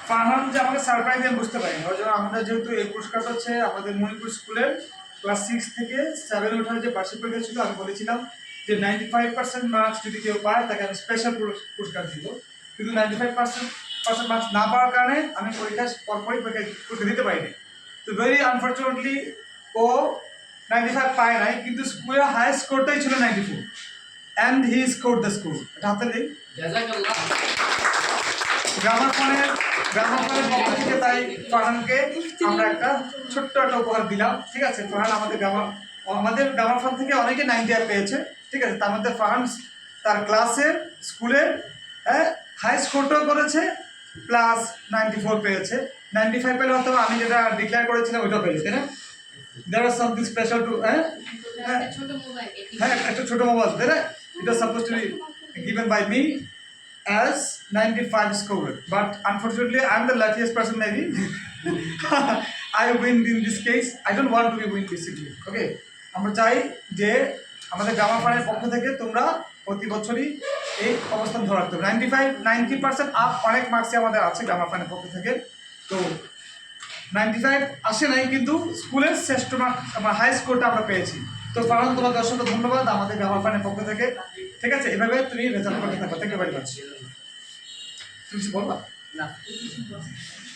ফারহান যে আমাকে সারপ্রাইজ আমি বুঝতে পারিনি, ওই জন্য আমরা যেহেতু এই পুরস্কারটা হচ্ছে আমাদের মণিপুর স্কুলের ক্লাস 6 থেকে 7 ওঠার যে বার্ষিক পরীক্ষা ছিল, আমি বলেছিলাম যে 95% মার্কস যদি কেউ পায় তাকে আমি স্পেশাল পুরস্কার দিব। কিন্তু 95% মার্কস না পাওয়ার কারণে আমি পরীক্ষা পরপরই পরীক্ষা দিতে পারিনি। তো ভেরি আনফর্চুনেটলি ও 95 পায় নাই, কিন্তু স্কুলের হাইয়েস্ট স্কোরটাই ছিল 94 and he scored the score. এটা হাতে নেই গ্রামাফোনের পক্ষ থেকে। তাই ফারহানকে আমরা একটা ছোট্ট একটা উপহার দিলাম, ঠিক আছে? ফারহান আমাদের গ্রামাফোন থেকে অনেকে 90 পেয়েছে, ঠিক আছে? তার মধ্যে ফারহান তার ক্লাসের স্কুলের হাই স্কোরটাও করেছে, প্লাস 94 পেয়েছে। 95 পেলে হয়তো আমি যেটা ডিক্লেয়ার করেছিলাম ওইটাও পেয়েছে, তাই না? There was something special to একটা ছোট মোবাইল, তাই না? It was supposed to be given by me as 95 scorer, but unfortunately I'm the luckiest person maybe. I win in this case. I don't want to be win basically. Okay, আমরা চাই যে আমাদের গ্রামাফোনের পক্ষ থেকে তোমরা প্রতি বছরই এই অবস্থান ধরে রাখতে হবে। 90% আপ অনেক মার্কসই আমাদের আছে গ্রামাফোনের পক্ষ থেকে। তো 95 আসে নাই, কিন্তু স্কুলের শ্রেষ্ঠ মার্ক হাই স্কোরটা আমরা পেয়েছি। তো ফারহান, তোমাকে অসংখ্য ধন্যবাদ আমাদের গ্রামাফোনের পক্ষ থেকে, ঠিক আছে? এভাবে তুমি রেজাল্ট করতে থাকো। Thank you very much. তুমি কিছু বলবা?